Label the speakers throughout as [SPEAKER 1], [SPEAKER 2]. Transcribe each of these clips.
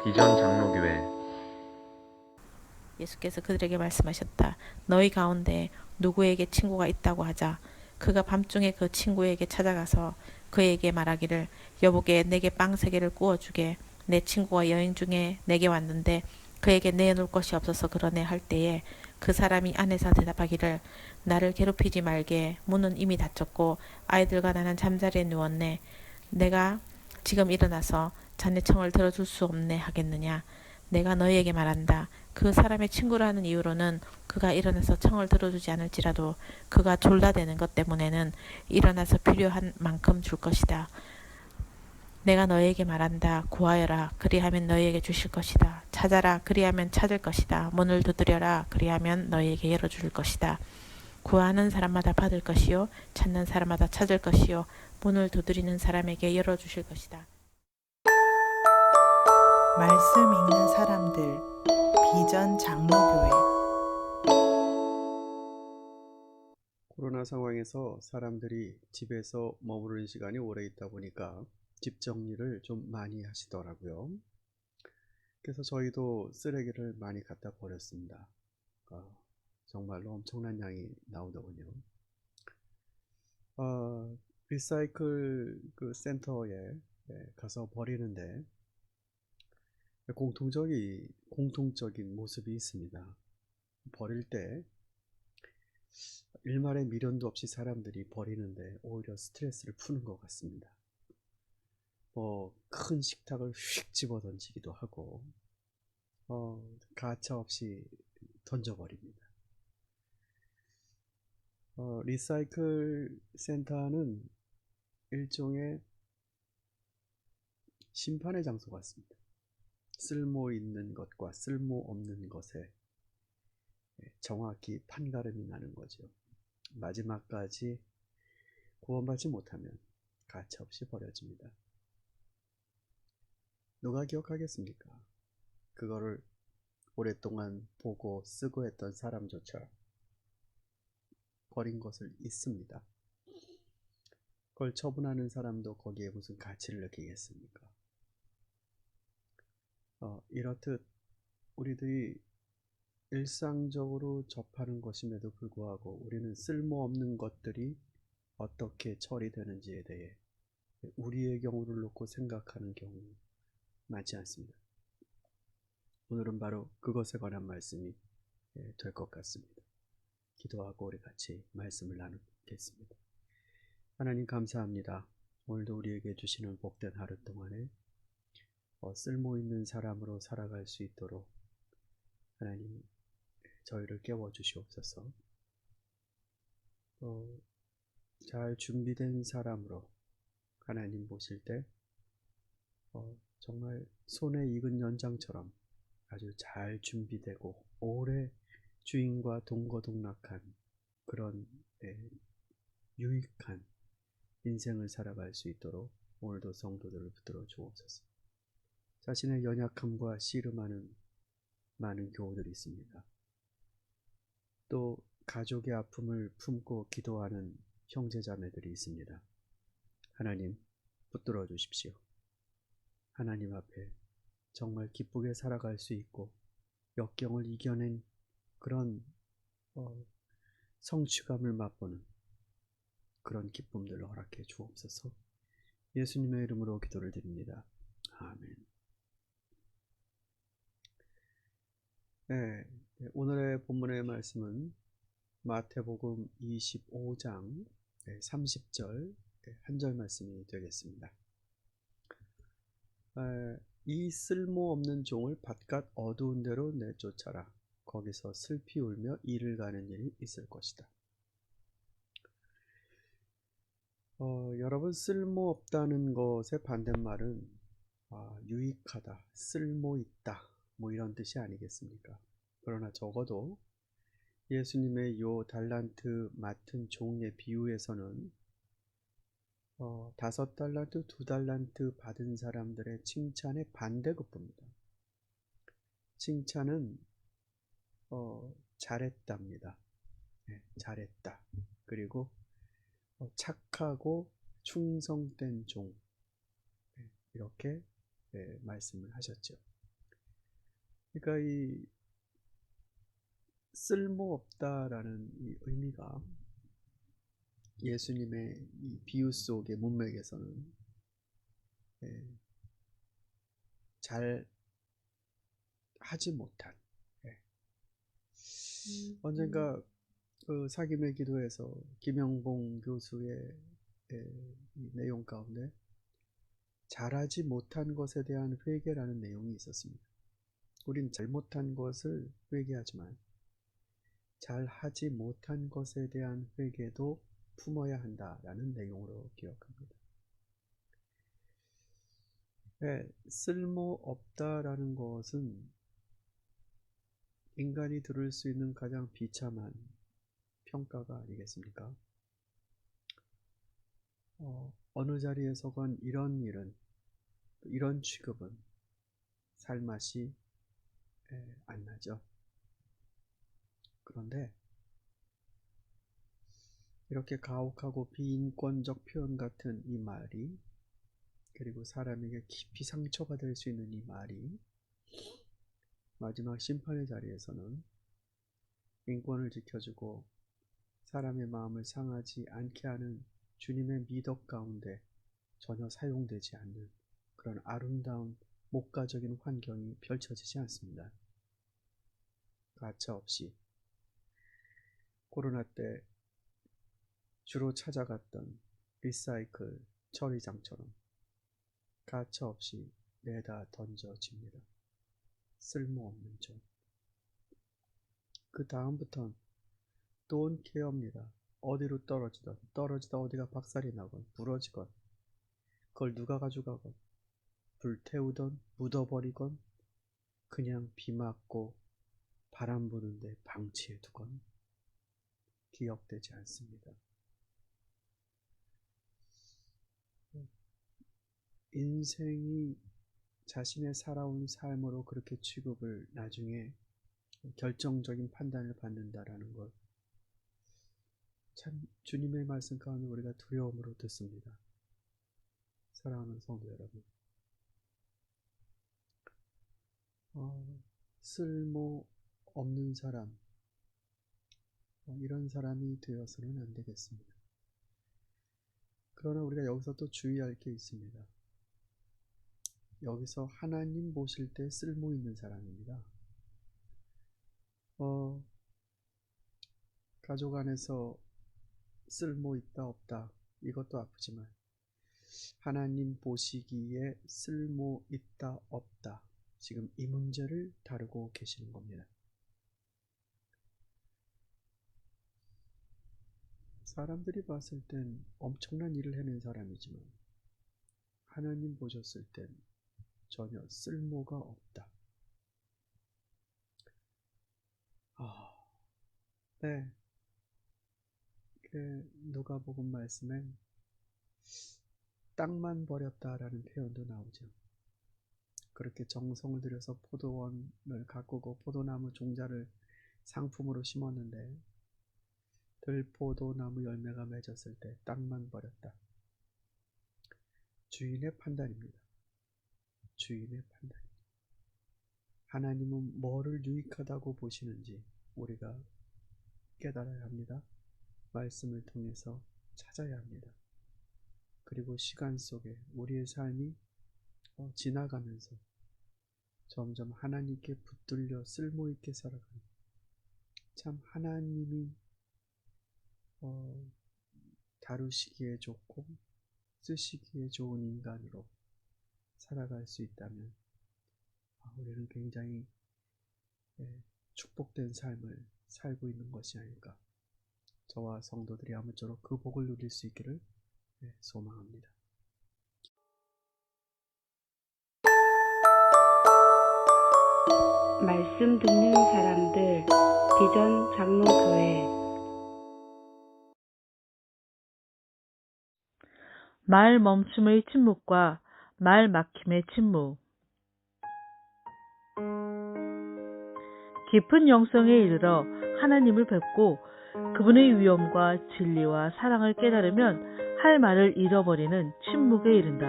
[SPEAKER 1] 비전 장로교회
[SPEAKER 2] 예수께서 그들에게 말씀하셨다. 너희 가운데 누구에게 친구가 있다고 하자. 그가 밤중에 그 친구에게 찾아가서 그에게 말하기를 여보게 내게 빵 3개를 구워주게. 내 친구가 여행 중에 내게 왔는데 그에게 내놓을 것이 없어서 그러네 할 때에 그 사람이 안에서 대답하기를 나를 괴롭히지 말게. 문은 이미 닫혔고 아이들과 나는 잠자리에 누웠네. 내가 지금 일어나서 자네 청을 들어줄 수 없네 하겠느냐. 내가 너희에게 말한다. 그 사람의 친구라는 이유로는 그가 일어나서 청을 들어주지 않을지라도 그가 졸라대는 것 때문에는 일어나서 필요한 만큼 줄 것이다. 내가 너희에게 말한다. 구하여라. 그리하면 너희에게 주실 것이다. 찾아라. 그리하면 찾을 것이다. 문을 두드려라. 그리하면 너희에게 열어줄 것이다. 구하는 사람마다 받을 것이요 찾는 사람마다 찾을 것이요 문을 두드리는 사람에게 열어주실 것이다.
[SPEAKER 3] 말씀 읽는 사람들 비전 장로교회
[SPEAKER 4] 코로나 상황에서 사람들이 집에서 머무르는 시간이 오래 있다 보니까 집 정리를 좀 많이 하시더라고요. 그래서 저희도 쓰레기를 많이 갖다 버렸습니다. 정말로 엄청난 양이 나오더군요. 리사이클 그 센터에 가서 버리는데 공통적인 모습이 있습니다. 버릴 때 일말의 미련도 없이 사람들이 버리는데 오히려 스트레스를 푸는 것 같습니다. 큰 식탁을 휙 집어 던지기도 하고, 가차 없이 던져버립니다. 리사이클 센터는 일종의 심판의 장소 같습니다. 쓸모 있는 것과 쓸모 없는 것에 정확히 판가름이 나는 거죠. 마지막까지 구원받지 못하면 가차없이 버려집니다. 누가 기억하겠습니까? 그거를 오랫동안 보고 쓰고 했던 사람조차 버린 것을 잊습니다. 그걸 처분하는 사람도 거기에 무슨 가치를 느끼겠습니까? 이렇듯 우리들이 일상적으로 접하는 것임에도 불구하고 우리는 쓸모없는 것들이 어떻게 처리되는지에 대해 우리의 경우를 놓고 생각하는 경우 많지 않습니다. 오늘은 바로 그것에 관한 말씀이 될 것 같습니다. 기도하고 우리 같이 말씀을 나누겠습니다. 하나님 감사합니다. 오늘도 우리에게 주시는 복된 하루 동안에 쓸모있는 사람으로 살아갈 수 있도록 하나님 저희를 깨워주시옵소서. 잘 준비된 사람으로 하나님 보실 때 정말 손에 익은 연장처럼 아주 잘 준비되고 오래 주인과 동거동락한 그런 유익한 인생을 살아갈 수 있도록 오늘도 성도들을 붙들어 주옵소서. 자신의 연약함과 씨름하는 많은 교우들이 있습니다. 또 가족의 아픔을 품고 기도하는 형제자매들이 있습니다. 하나님 붙들어 주십시오. 하나님 앞에 정말 기쁘게 살아갈 수 있고 역경을 이겨낸 그런 성취감을 맛보는 그런 기쁨들을 허락해 주옵소서. 예수님의 이름으로 기도를 드립니다. 아멘. 네, 오늘의 본문의 말씀은 마태복음 25장 30절 한 절 말씀이 되겠습니다. 이 쓸모없는 종을 바깥 어두운 데로 내쫓아라. 거기서 슬피 울며 이를 가는 일이 있을 것이다. 여러분, 쓸모없다는 것의 반대말은 유익하다, 쓸모있다 뭐 이런 뜻이 아니겠습니까? 그러나 적어도 예수님의 요 달란트 맡은 종의 비유에서는 5달란트, 2달란트 받은 사람들의 칭찬의 반대급부입니다. 칭찬은 잘했답니다. 잘했다. 그리고 착하고 충성된 종, 이렇게 말씀을 하셨죠. 그러니까 이 쓸모없다라는 이 의미가 예수님의 이 비유 속의 문맥에서는 예, 잘 하지 못한 예. 언젠가 그 사김의 기도에서 김영봉 교수의 이 내용 가운데 잘하지 못한 것에 대한 회개라는 내용이 있었습니다. 우린 잘못한 것을 회개하지만 잘하지 못한 것에 대한 회개도 품어야 한다라는 내용으로 기억합니다. 네, 쓸모없다라는 것은 인간이 들을 수 있는 가장 비참한 평가가 아니겠습니까? 어느 자리에서건 이런 일은, 이런 취급은 살맛이 안 나죠. 그런데 이렇게 가혹하고 비인권적 표현 같은 이 말이, 그리고 사람에게 깊이 상처가 될 수 있는 이 말이 마지막 심판의 자리에서는 인권을 지켜주고 사람의 마음을 상하지 않게 하는 주님의 미덕 가운데 전혀 사용되지 않는 그런 아름다운 목가적인 환경이 펼쳐지지 않습니다. 가차없이 코로나 때 주로 찾아갔던 리사이클 처리장처럼 가차없이 내다 던져집니다. 쓸모없는 종. 그 다음부턴 don't care입니다. 어디로 떨어지다 어디가 박살이 나건 부러지건 그걸 누가 가져가건 불태우던 묻어버리건 그냥 비 맞고 바람 부는데 방치해 두건 기억되지 않습니다. 인생이 자신의 살아온 삶으로 그렇게 취급을 나중에 결정적인 판단을 받는다라는 것, 참 주님의 말씀 가운데 우리가 두려움으로 듣습니다. 사랑하는 성도 여러분, 쓸모 없는 사람, 이런 사람이 되어서는 안 되겠습니다. 그러나 우리가 여기서 또 주의할 게 있습니다. 여기서 하나님 보실 때 쓸모 있는 사람입니다. 가족 안에서 쓸모 있다 없다 이것도 아프지만 하나님 보시기에 쓸모 있다 없다 지금 이 문제를 다루고 계시는 겁니다. 사람들이 봤을 땐 엄청난 일을 해낸 사람이지만 하나님 보셨을 땐 전혀 쓸모가 없다. 네. 누가복음 말씀엔 땅만 버렸다라는 표현도 나오죠. 그렇게 정성을 들여서 포도원을 가꾸고 포도나무 종자를 상품으로 심었는데 들포도나무 열매가 맺었을 때 땅만 버렸다. 주인의 판단입니다. 주인의 판단. 하나님은 뭐를 유익하다고 보시는지 우리가 깨달아야 합니다. 말씀을 통해서 찾아야 합니다. 그리고 시간 속에 우리의 삶이 지나가면서 점점 하나님께 붙들려 쓸모있게 살아가는 참 하나님이 다루시기에 좋고 쓰시기에 좋은 인간으로 살아갈 수 있다면 우리는 굉장히 축복된 삶을 살고 있는 것이 아닐까. 저와 성도들이 아무쪼록 그 복을 누릴 수 있기를 소망합니다.
[SPEAKER 1] 말씀 듣는 사람들 비전 장로교회
[SPEAKER 5] 말 멈춤의 침묵과 말 막힘의 침묵. 깊은 영성에 이르러 하나님을 뵙고 그분의 위엄과 진리와 사랑을 깨달으면 할 말을 잃어버리는 침묵에 이른다.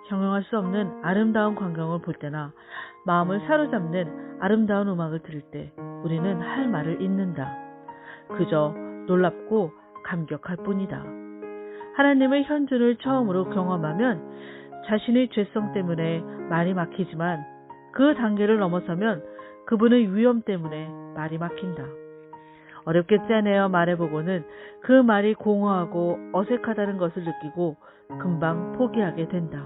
[SPEAKER 5] 형용할 수 없는 아름다운 광경을 볼 때나 마음을 사로잡는 아름다운 음악을 들을 때 우리는 할 말을 잊는다. 그저 놀랍고 감격할 뿐이다. 하나님의 현존을 처음으로 경험하면 자신의 죄성 때문에 말이 막히지만 그 단계를 넘어서면 그분의 위엄 때문에 말이 막힌다. 어렵겠지 않으여 말해보고는 그 말이 공허하고 어색하다는 것을 느끼고 금방 포기하게 된다.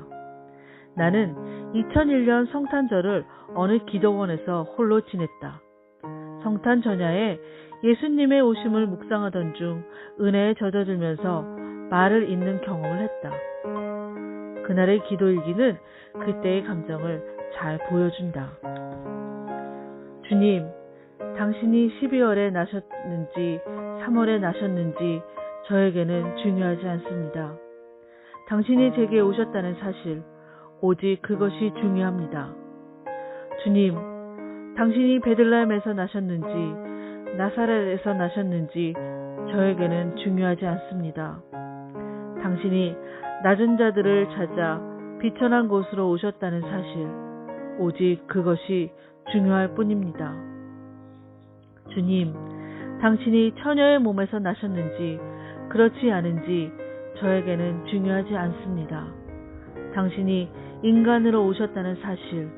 [SPEAKER 5] 나는 2001년 성탄절을 어느 기도원에서 홀로 지냈다. 성탄 전야에 예수님의 오심을 묵상하던 중 은혜에 젖어들면서 말을 잇는 경험을 했다. 그날의 기도일기는 그때의 감정을 잘 보여준다. 주님, 당신이 12월에 나셨는지 3월에 나셨는지 저에게는 중요하지 않습니다. 당신이 제게 오셨다는 사실, 오직 그것이 중요합니다. 주님, 당신이 베들레헴에서 나셨는지 나사렛에서 나셨는지 저에게는 중요하지 않습니다. 당신이 낮은 자들을 찾아 비천한 곳으로 오셨다는 사실, 오직 그것이 중요할 뿐입니다. 주님, 당신이 처녀의 몸에서 나셨는지 그렇지 않은지 저에게는 중요하지 않습니다. 당신이 인간으로 오셨다는 사실,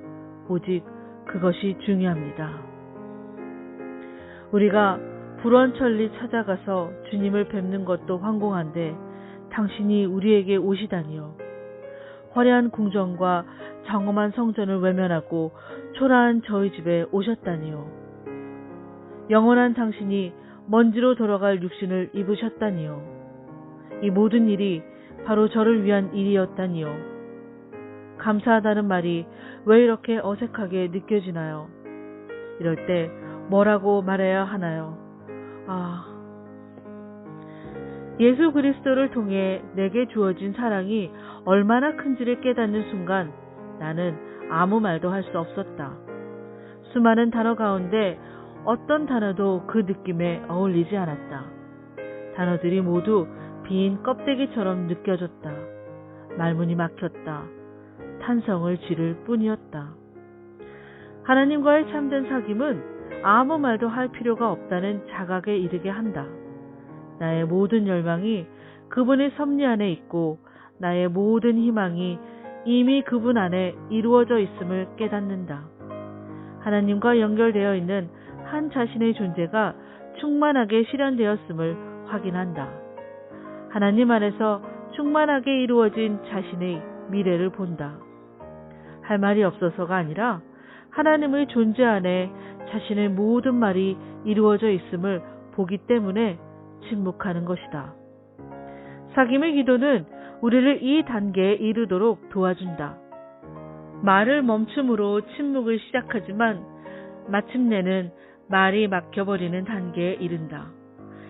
[SPEAKER 5] 오직 그것이 중요합니다. 우리가 불원천리 찾아가서 주님을 뵙는 것도 황공한데 당신이 우리에게 오시다니요. 화려한 궁전과 장엄한 성전을 외면하고 초라한 저희 집에 오셨다니요. 영원한 당신이 먼지로 돌아갈 육신을 입으셨다니요. 이 모든 일이 바로 저를 위한 일이었다니요. 감사하다는 말이 왜 이렇게 어색하게 느껴지나요? 이럴 때 뭐라고 말해야 하나요? 예수 그리스도를 통해 내게 주어진 사랑이 얼마나 큰지를 깨닫는 순간 나는 아무 말도 할 수 없었다. 수많은 단어 가운데 어떤 단어도 그 느낌에 어울리지 않았다. 단어들이 모두 빈 껍데기처럼 느껴졌다. 말문이 막혔다. 탄성을 지를 뿐이었다. 하나님과의 참된 사귐은 아무 말도 할 필요가 없다는 자각에 이르게 한다. 나의 모든 열망이 그분의 섭리 안에 있고 나의 모든 희망이 이미 그분 안에 이루어져 있음을 깨닫는다. 하나님과 연결되어 있는 한 자신의 존재가 충만하게 실현되었음을 확인한다. 하나님 안에서 충만하게 이루어진 자신의 미래를 본다. 할 말이 없어서가 아니라 하나님의 존재 안에 자신의 모든 말이 이루어져 있음을 보기 때문에 침묵하는 것이다. 사귐의 기도는 우리를 이 단계에 이르도록 도와준다. 말을 멈춤으로 침묵을 시작하지만 마침내는 말이 막혀버리는 단계에 이른다.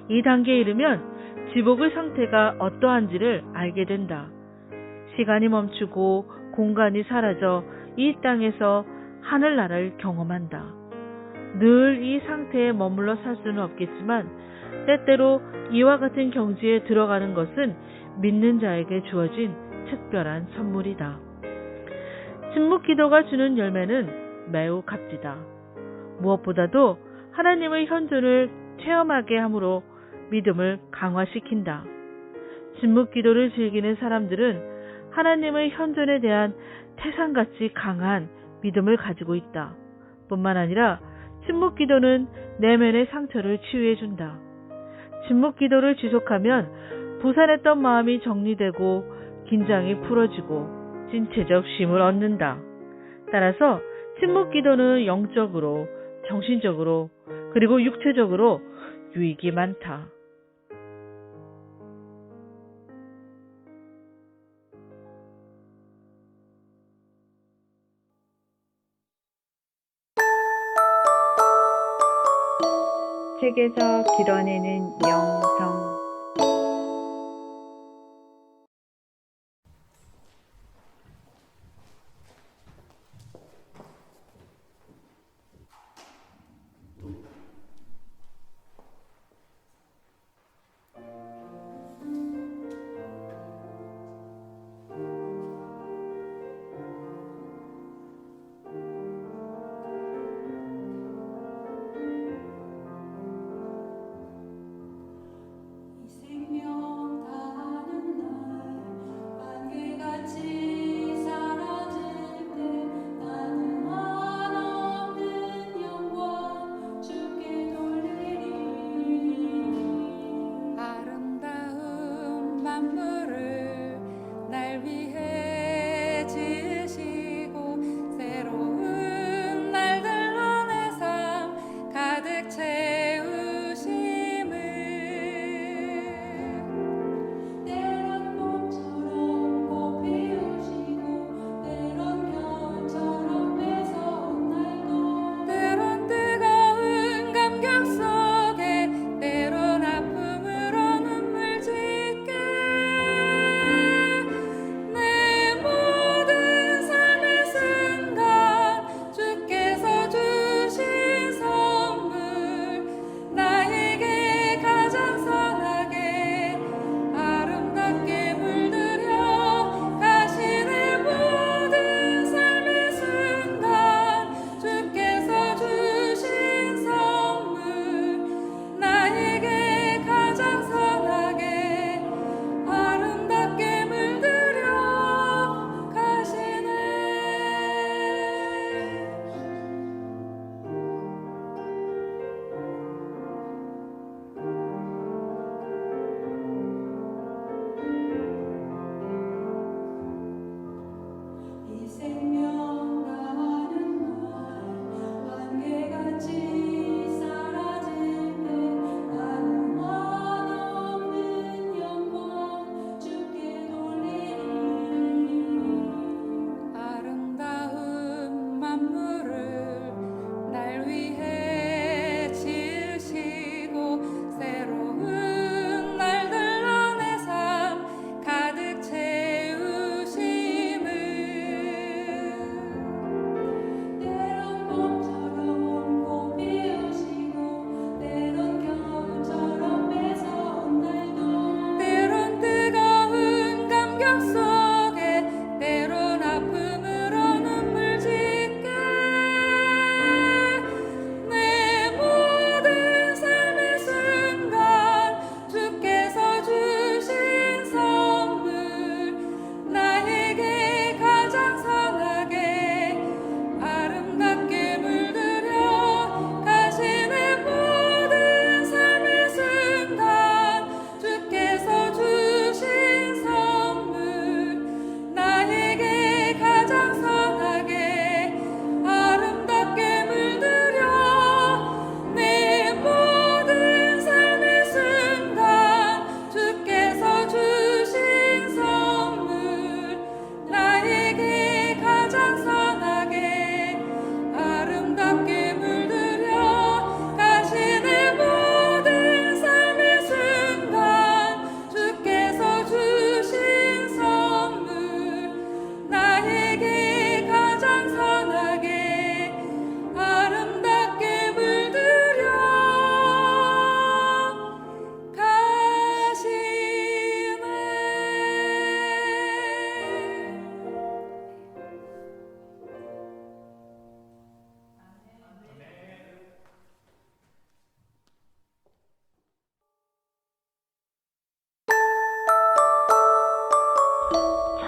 [SPEAKER 5] 이 단계에 이르면 지복의 상태가 어떠한지를 알게 된다. 시간이 멈추고 공간이 사라져 이 땅에서 하늘나라를 경험한다. 늘 이 상태에 머물러 살 수는 없겠지만 때때로 이와 같은 경지에 들어가는 것은 믿는 자에게 주어진 특별한 선물이다. 침묵 기도가 주는 열매는 매우 값지다. 무엇보다도 하나님의 현존을 체험하게 함으로 믿음을 강화시킨다. 침묵 기도를 즐기는 사람들은 하나님의 현존에 대한 태산같이 강한 믿음을 가지고 있다. 뿐만 아니라 침묵 기도는 내면의 상처를 치유해준다. 침묵 기도를 지속하면 부산했던 마음이 정리되고 긴장이 풀어지고 신체적 쉼을 얻는다. 따라서 침묵 기도는 영적으로, 정신적으로, 그리고 육체적으로 유익이 많다.
[SPEAKER 1] 책에서 길어내는 영성.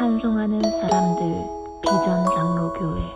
[SPEAKER 6] 찬송하는 사람들 비전 장로교회